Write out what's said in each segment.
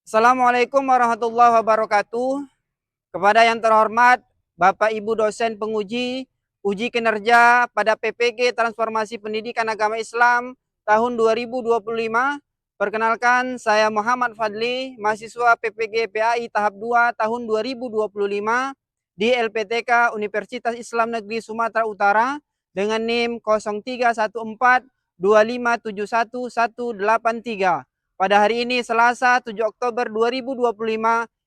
Assalamualaikum warahmatullahi wabarakatuh. Kepada yang terhormat Bapak Ibu dosen penguji uji kinerja pada PPG Transformasi Pendidikan Agama Islam tahun 2025. Perkenalkan, saya Muhammad Fadli, mahasiswa PPG PAI tahap 2 tahun 2025 di LPTK Universitas Islam Negeri Sumatera Utara dengan NIM 031425711183. Pada hari ini Selasa 7 Oktober 2025,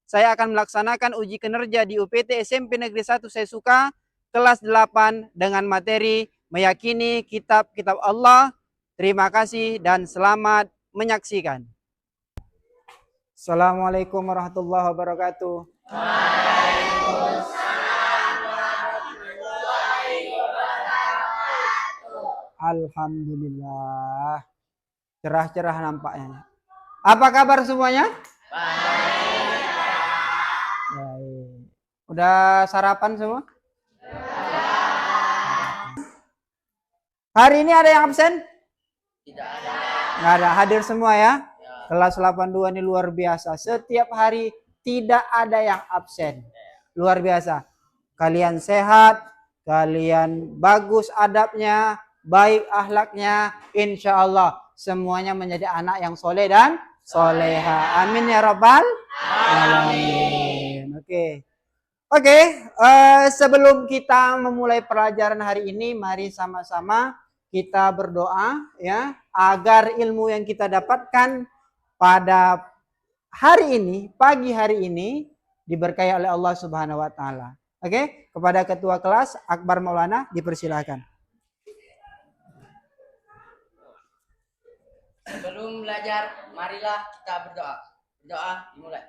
saya akan melaksanakan uji kinerja di UPT SMP Negeri 1 Sesuka kelas 8 dengan materi meyakini kitab-kitab Allah. Terima kasih dan selamat menyaksikan. Assalamualaikum warahmatullahi wabarakatuh. Waalaikumsalam warahmatullahi wabarakatuh. Alhamdulillah. Cerah-cerah nampaknya. Apa kabar semuanya? Baik. Udah sarapan semua? Hari ini ada yang absen? Tidak ada. Nggak ada. Hadir semua ya? Kelas 82 ini luar biasa. Setiap hari tidak ada yang absen. Luar biasa. Kalian sehat, kalian bagus adabnya, baik akhlaknya, insya Allah semuanya menjadi anak yang soleh dan soleha. Amin ya rabbal alamin. Oke, sebelum kita memulai pelajaran hari ini, mari sama-sama kita berdoa ya agar ilmu yang kita dapatkan pada hari ini, pagi hari ini diberkahi oleh Allah Subhanahu wa taala. Oke, kepada ketua kelas Akbar Maulana dipersilakan. Sebelum belajar, marilah kita berdoa. Berdoa dimulai.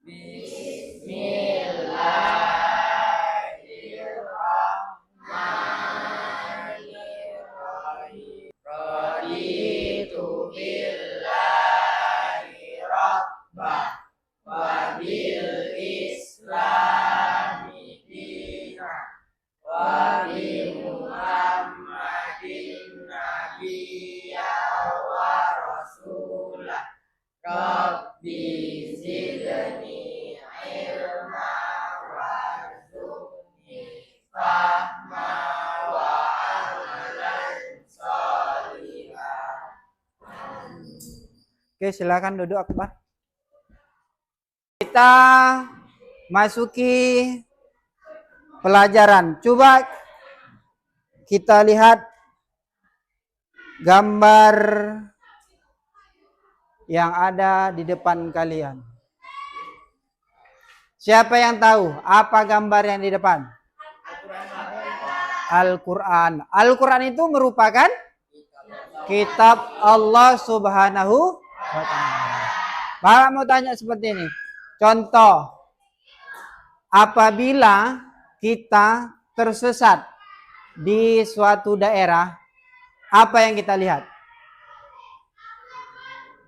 Bismillahirrahmanirrahim. Raditu billahi rabbah wa bil islami dinah wa bi Muhammadin nabiyya wa rasulah. Rabbi zidni ilma warzuqni fahma wa amalan sholihan. Oke, silakan duduk Akbar. Kita masuki pelajaran. Coba kita lihat gambar yang ada di depan kalian. Siapa yang tahu apa gambar yang di depan? Al-Quran. Al-Quran itu merupakan kitab Allah Subhanahu wa ta'ala. Bapak mau tanya seperti ini. Contoh, apabila kita tersesat di suatu daerah, apa yang kita lihat?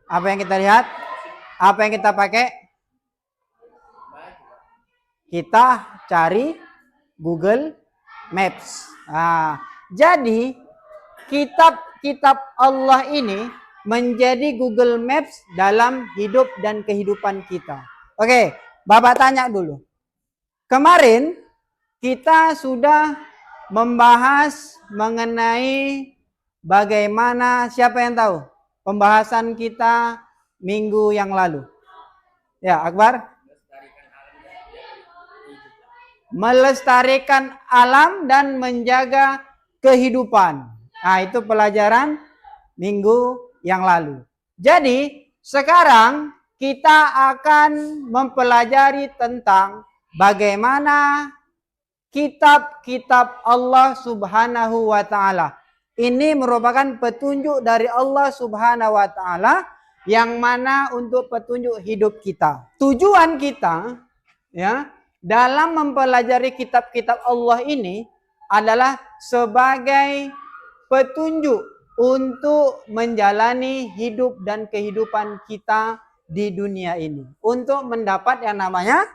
Apa yang kita lihat? Apa yang kita pakai? Kita cari Google Maps. Nah, jadi kitab-kitab Allah ini menjadi Google Maps dalam hidup dan kehidupan kita. Oke, Bapak tanya dulu. Kemarin kita sudah membahas mengenai bagaimana, siapa yang tahu pembahasan kita minggu yang lalu? Ya, Akbar. Melestarikan alam dan menjaga kehidupan. Nah, itu pelajaran minggu yang lalu. Jadi, sekarang kita akan mempelajari tentang bagaimana kitab-kitab Allah Subhanahu wa ta'ala. Ini merupakan petunjuk dari Allah Subhanahu wa ta'ala yang mana untuk petunjuk hidup kita. Tujuan kita ya dalam mempelajari kitab-kitab Allah ini adalah sebagai petunjuk untuk menjalani hidup dan kehidupan kita di dunia ini. Untuk mendapat yang namanya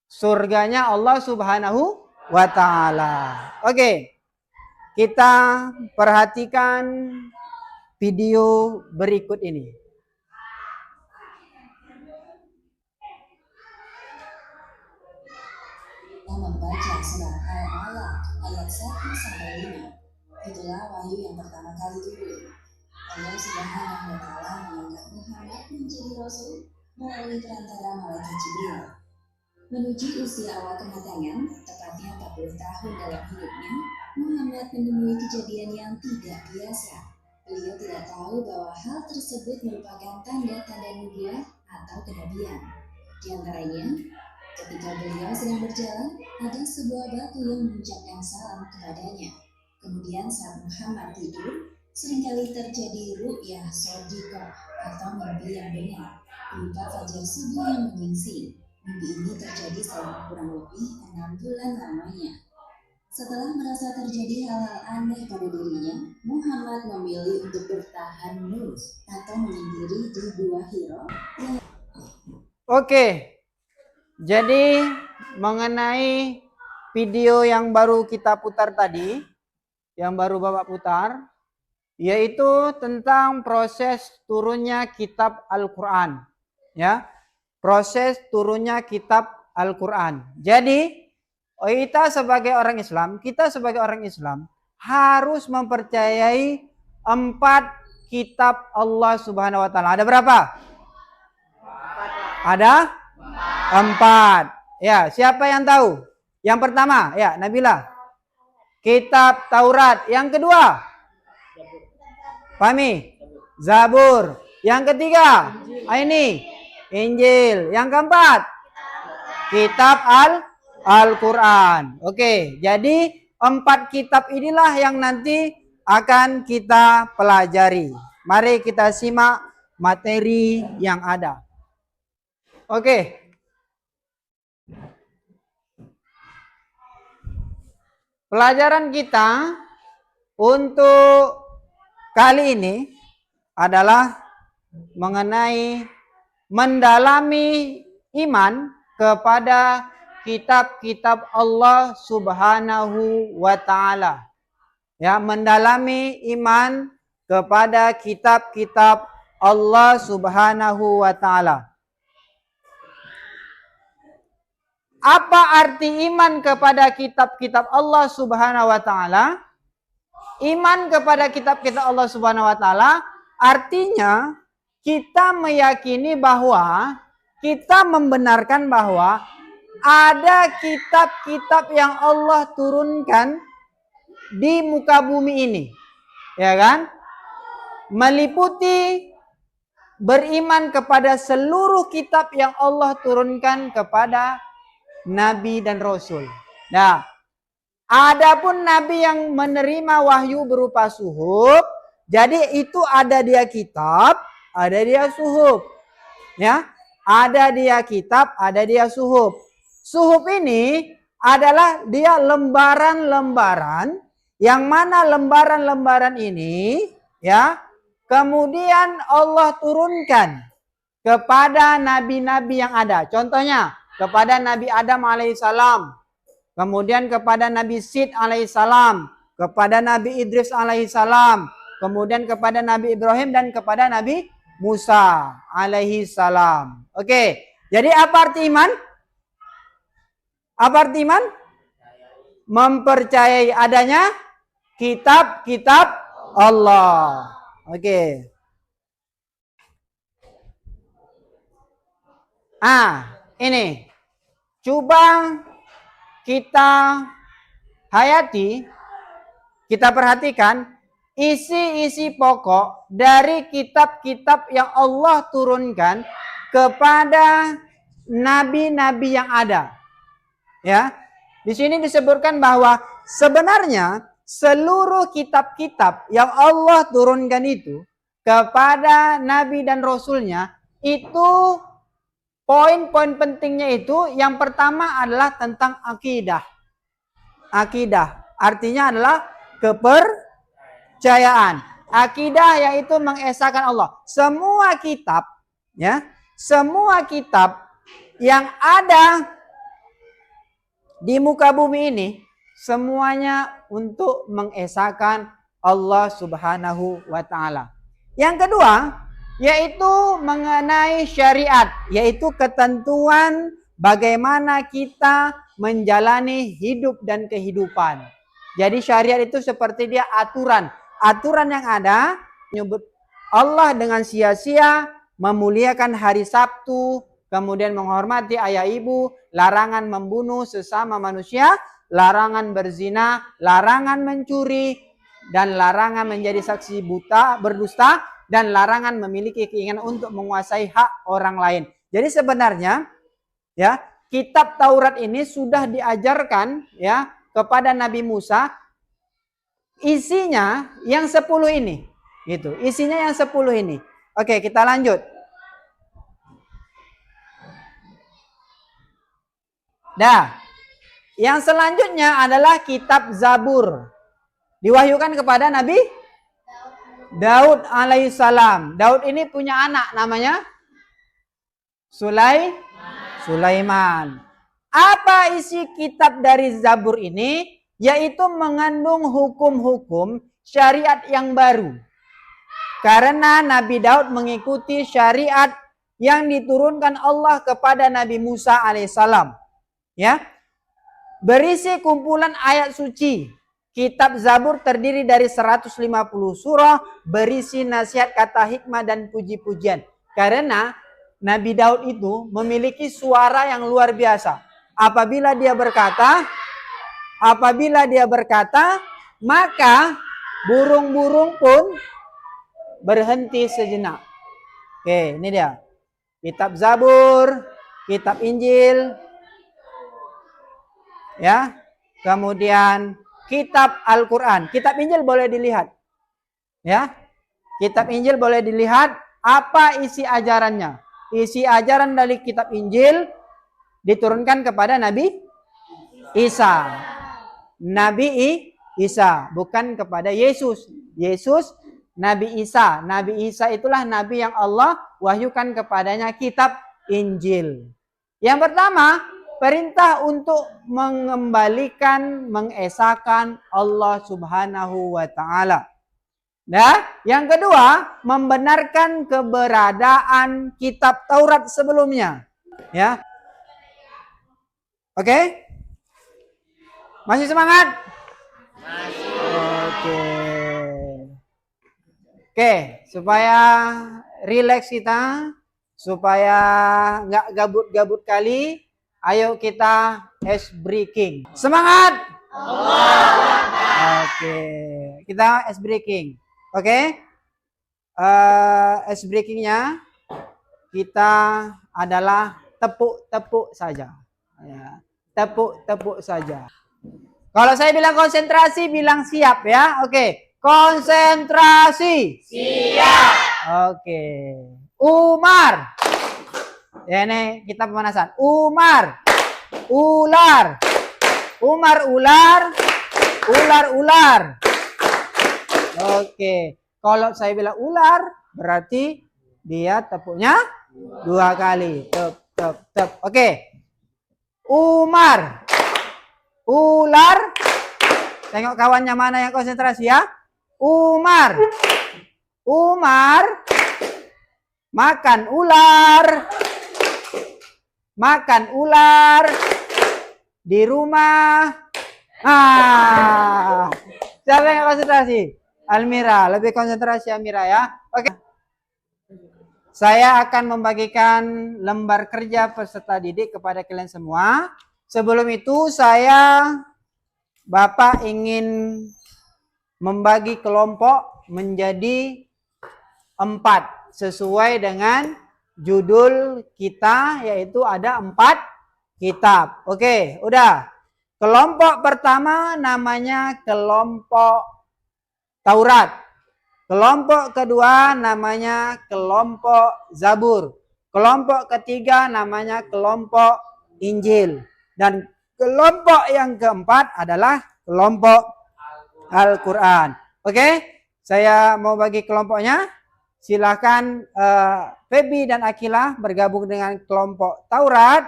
surganya Allah Subhanahu wa ta'ala. Oke. Kita perhatikan video berikut ini. yang membaca surat Al-Alaq ayat 1-5. Itulah wahyu yang pertama kali turun. Allah Subhanahu wa Ta'ala mengangkat Muhammad menjadi Rasul melalui perantara malaikat Jibril. Menuju usia awal kematangan, tepatnya 40 tahun dalam hidupnya, Muhammad menemui kejadian yang tidak biasa. Beliau tidak tahu bahwa hal tersebut merupakan tanda-tanda nubuah atau kenabian. Di antaranya, ketika beliau sedang berjalan, ada sebuah batu yang mengucapkan salam kepadanya. Kemudian saat Muhammad tidur, seringkali terjadi ru'yah shodiqah atau mimpi yang benar, berupa fajar subuh yang menyingsing. Mimpi ini terjadi selama kurang lebih 6 bulan lamanya. Setelah merasa terjadi hal-hal aneh pada dirinya, Muhammad memilih untuk bertahan nus atau menyendiri di Gua Hiro. Oke, jadi mengenai video yang baru kita putar tadi, yang baru Bapak putar, yaitu tentang proses turunnya kitab Al-Quran. Ya, proses turunnya kitab Al-Quran. Jadi, kita sebagai orang Islam harus mempercayai 4 kitab Allah Subhanahu wa Ta'ala. Ada berapa? Ada 4. Ya, siapa yang tahu? Yang pertama, ya, Nabila. Kitab Taurat. Yang kedua, Fahmi, Zabur. Yang ketiga, ini Injil. Yang keempat, kitab Al-Quran. Oke, jadi 4 kitab inilah yang nanti akan kita pelajari. Mari kita simak materi yang ada. Oke. Pelajaran kita untuk kali ini adalah mengenai mendalami iman kepada kitab-kitab Allah Subhanahu wa Ta'ala. Ya, mendalami iman kepada kitab-kitab Allah Subhanahu wa Ta'ala. Apa arti iman kepada kitab-kitab Allah Subhanahu wa Ta'ala? Iman kepada kitab-kitab Allah Subhanahu wa Ta'ala artinya kita meyakini bahwa kita membenarkan bahwa ada kitab-kitab yang Allah turunkan di muka bumi ini. Ya kan? Meliputi beriman kepada seluruh kitab yang Allah turunkan kepada Nabi dan Rasul. Nah, adapun Nabi yang menerima wahyu berupa suhuf, jadi itu ada dia kitab, ada dia suhuf. Ya, ada dia kitab, ada dia suhuf. Suhuf ini adalah dia lembaran-lembaran, yang mana lembaran-lembaran ini, ya, kemudian Allah turunkan kepada nabi-nabi yang ada. Contohnya, kepada Nabi Adam alaihissalam, kemudian kepada Nabi Sid alaihissalam, kepada Nabi Idris alaihissalam, kemudian kepada Nabi Ibrahim dan kepada Nabi Musa alaihissalam. Oke, jadi apa arti iman? Apa arti iman? Mempercayai adanya kitab-kitab Allah. Oke. Ini coba kita hayati, kita perhatikan isi-isi pokok dari kitab-kitab yang Allah turunkan kepada nabi-nabi yang ada. Ya, di sini disebutkan bahwa sebenarnya seluruh kitab-kitab yang Allah turunkan itu kepada nabi dan rasulnya itu poin-poin pentingnya itu yang pertama adalah tentang akidah. Akidah artinya adalah kepercayaan. Akidah yaitu mengesahkan Allah. Semua kitab, ya, semua kitab yang ada di muka bumi ini semuanya untuk mengesahkan Allah Subhanahu wa Ta'ala. Yang kedua, yaitu mengenai syariat, yaitu ketentuan bagaimana kita menjalani hidup dan kehidupan. Jadi syariat itu seperti dia aturan. Aturan yang ada menyebut Allah dengan sia-sia, memuliakan hari Sabtu, kemudian menghormati ayah ibu, larangan membunuh sesama manusia, larangan berzina, larangan mencuri, dan larangan menjadi saksi buta, berdusta, dan larangan memiliki keinginan untuk menguasai hak orang lain. Jadi sebenarnya ya, kitab Taurat ini sudah diajarkan ya kepada Nabi Musa, isinya yang 10 ini. Gitu. Isinya yang 10 ini. Oke, kita lanjut. Dah. Yang selanjutnya adalah kitab Zabur. Diwahyukan kepada Nabi Daud alaihissalam. Daud ini punya anak namanya Sulaiman. Apa isi kitab dari Zabur ini? Yaitu mengandung hukum-hukum syariat yang baru. Karena Nabi Daud mengikuti syariat yang diturunkan Allah kepada Nabi Musa alaihissalam. Ya. Berisi kumpulan ayat suci. Kitab Zabur terdiri dari 150 surah, berisi nasihat, kata hikmah, dan puji-pujian. Karena Nabi Daud itu memiliki suara yang luar biasa. Apabila dia berkata, maka burung-burung pun berhenti sejenak. Oke, ini dia. Kitab Zabur, kitab Injil, ya. Kemudian kitab Al-Quran. Kitab Injil boleh dilihat. Ya. Kitab Injil boleh dilihat apa isi ajarannya. Isi ajaran dari kitab Injil diturunkan kepada Nabi Isa. Nabi Isa, bukan kepada Yesus. Yesus, Nabi Isa. Nabi Isa itulah nabi yang Allah wahyukan kepadanya kitab Injil. Yang pertama, perintah untuk mengembalikan, mengesahkan Allah Subhanahu wa taala. Nah, yang kedua, membenarkan keberadaan kitab Taurat sebelumnya. Ya. Oke? Masih semangat? Oke, supaya rileks kita, supaya nggak gabut-gabut kali, ayo kita ice breaking. Semangat! Oke, kita ice breaking. Oke, ice breakingnya kita adalah tepuk-tepuk saja. Ya, tepuk-tepuk saja. Kalau saya bilang konsentrasi, bilang siap ya. Oke, konsentrasi. Siap. Oke, Umar. Ya ini kita pemanasan. Umar. Ular. Umar ular. Ular ular. Oke. Kalau saya bilang ular, berarti dia tepuknya 2 kali. Tep, tep, tep. Oke. Umar. Ular. Tengok kawannya mana yang konsentrasi ya. Umar. Umar. Makan ular. Makan ular. Di rumah. Siapa yang konsentrasi? Almira. Lebih konsentrasi Almira ya. Oke. Saya akan membagikan lembar kerja peserta didik kepada kalian semua. Sebelum itu Bapak ingin membagi kelompok menjadi 4 sesuai dengan judul kita, yaitu ada 4 kitab. Oke, udah. Kelompok pertama namanya kelompok Taurat. Kelompok kedua namanya kelompok Zabur. Kelompok ketiga namanya kelompok Injil. Dan kelompok yang keempat adalah kelompok Al-Quran. Oke, saya mau bagi kelompoknya. Silakan Febi dan Akila bergabung dengan kelompok Taurat.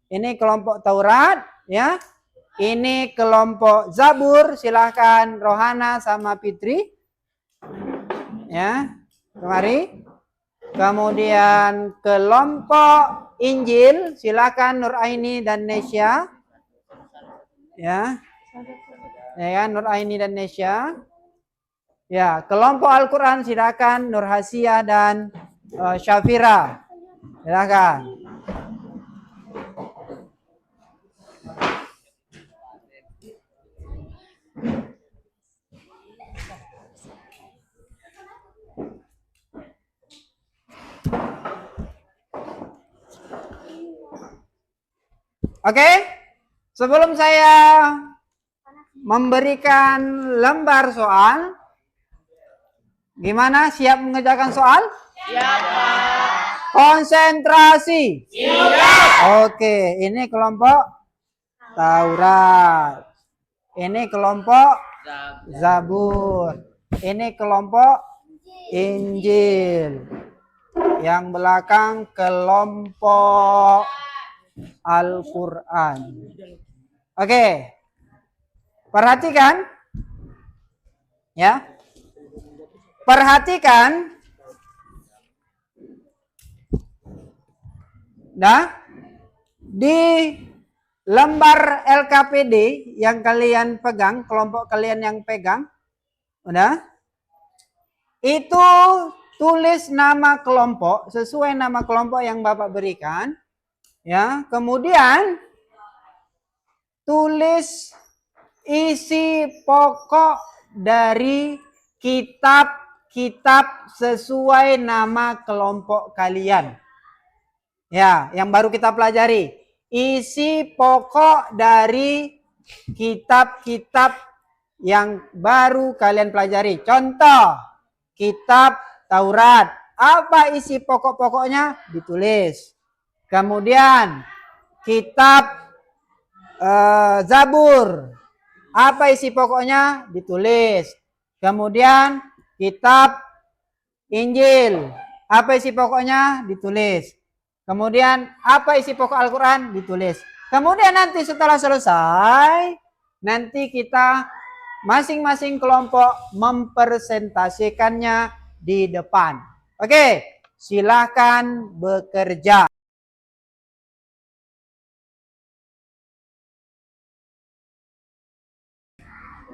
Ini kelompok Taurat, ya. Ini kelompok Zabur. Silakan Rohana sama Fitri, ya. Kemari. Kemudian kelompok Injil, silakan Nur Aini dan Nesya. Ya. Ya kan, Nur Aini dan Nesya. Ya, kelompok Al-Quran silakan Nur Hasiah dan Syafira. Silakan. Oke, sebelum saya memberikan lembar soal, gimana, siap mengerjakan soal? Siap, Pak. Konsentrasi. Siap. Oke, ini kelompok Taurat. Ini kelompok Zabur. Ini kelompok Injil. Yang belakang kelompok Al-Quran. Oke. Perhatikan. Ya. Perhatikan. Nah, di lembar LKPD yang kalian pegang, kelompok kalian yang pegang, udah? Itu tulis nama kelompok sesuai nama kelompok yang Bapak berikan, ya. Kemudian tulis isi pokok dari kitab-kitab sesuai nama kelompok kalian. Ya, yang baru kita pelajari. Isi pokok dari kitab-kitab yang baru kalian pelajari. Contoh, kitab Taurat. Apa isi pokok-pokoknya? Ditulis. Kemudian, kitab Zabur. Apa isi pokoknya? Ditulis. Kemudian, kitab Injil. Apa isi pokoknya? Ditulis. Kemudian apa isi pokok Al-Quran? Ditulis. Kemudian nanti setelah selesai, nanti kita masing-masing kelompok mempresentasikannya di depan. Oke, silakan bekerja.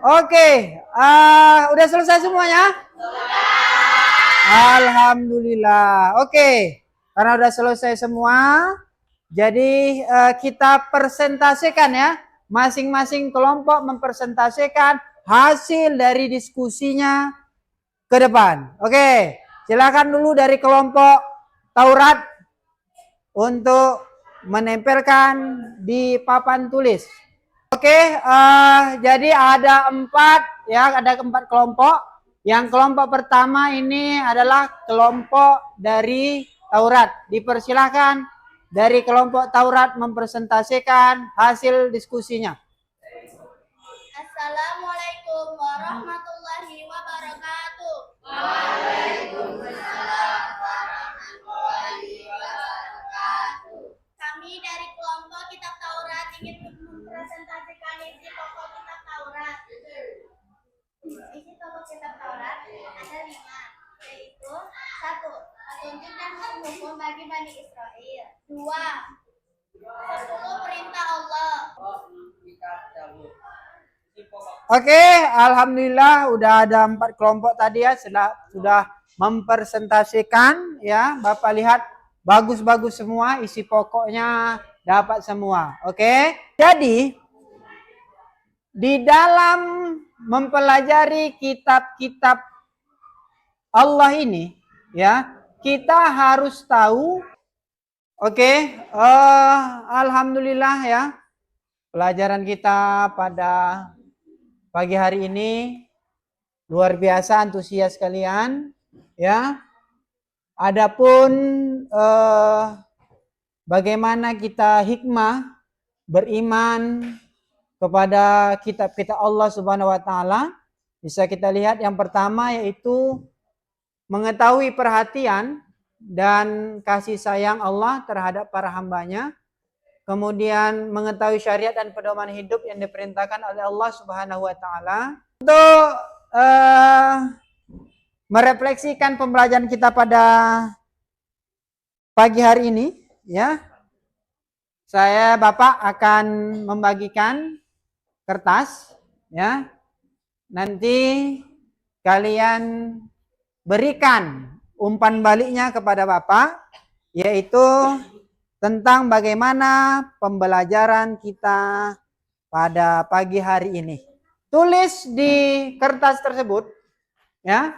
Oke, udah selesai semuanya? Alhamdulillah. Oke. Karena udah selesai semua, jadi kita presentasikan ya. Masing-masing kelompok mempresentasikan hasil dari diskusinya ke depan. Oke, silakan dulu dari kelompok Taurat untuk menempelkan di papan tulis. Oke, jadi ada 4 ya, ada 4 kelompok. Yang kelompok pertama ini adalah kelompok dari Taurat. Dipersilakan dari kelompok Taurat mempresentasikan hasil diskusinya. Assalamualaikum warahmatullahi wabarakatuh. Waalaikumsalam warahmatullahi wabarakatuh. Kami dari kelompok Kitab Taurat ingin mempresentasikan isi pokok Kitab Taurat. Isi pokok Kitab Taurat ada 5, yaitu 1. Petunjuk dan hukum bagi Bani Israel. 2. 10 perintah Allah. Oke, alhamdulillah udah ada 4 kelompok tadi ya, sudah mempresentasikan ya. Bapak lihat bagus-bagus semua, isi pokoknya dapat semua. Oke. Jadi di dalam mempelajari kitab-kitab Allah ini ya, kita harus tahu. Oke, alhamdulillah ya, pelajaran kita pada pagi hari ini luar biasa antusias kalian ya. Adapun bagaimana kita hikmah beriman kepada kitab-kitab Allah Subhanahu wa taala, bisa kita lihat yang pertama yaitu mengetahui perhatian dan kasih sayang Allah terhadap para hambanya. Kemudian mengetahui syariat dan pedoman hidup yang diperintahkan oleh Allah Subhanahu wa taala. Untuk merefleksikan pembelajaran kita pada pagi hari ini ya. Saya Bapak akan membagikan kertas, ya. Nanti kalian berikan umpan baliknya kepada Bapak, yaitu tentang bagaimana pembelajaran kita pada pagi hari ini. Tulis di kertas tersebut, ya.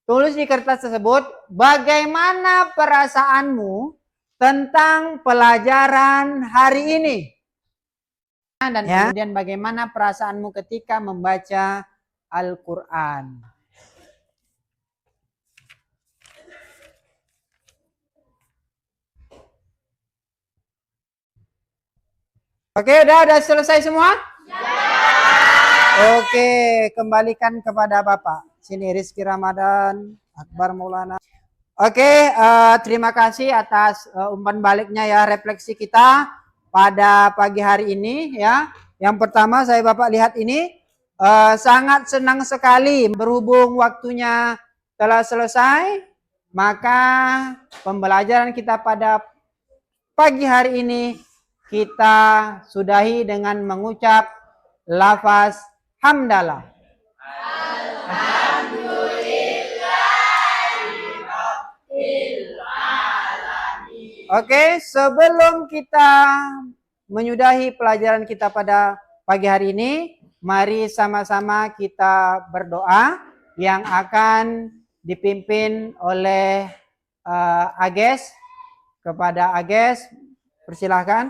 Tulis di kertas tersebut bagaimana perasaanmu tentang pelajaran hari ini. Dan kemudian bagaimana perasaanmu ketika membaca Al-Quran. Oke, udah selesai semua? Oke, kembalikan kepada Bapak. Sini Rizky Ramadan, Akbar Maulana. Oke, terima kasih atas umpan baliknya ya, refleksi kita pada pagi hari ini ya. Yang pertama saya Bapak lihat ini sangat senang sekali berhubung waktunya telah selesai, maka pembelajaran kita pada pagi hari ini kita sudahi dengan mengucap lafaz hamdalah. Oke, sebelum kita menyudahi pelajaran kita pada pagi hari ini, mari sama-sama kita berdoa yang akan dipimpin oleh Ages. Kepada Ages, persilahkan.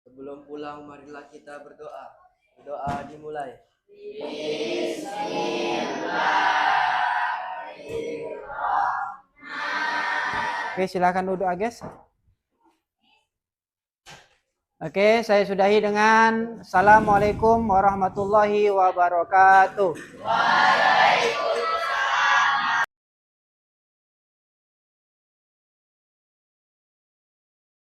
Sebelum pulang, marilah kita berdoa. Berdoa dimulai. Oke, silakan duduk Ages. Oke, saya sudahi dengan Assalamualaikum warahmatullahi wabarakatuh.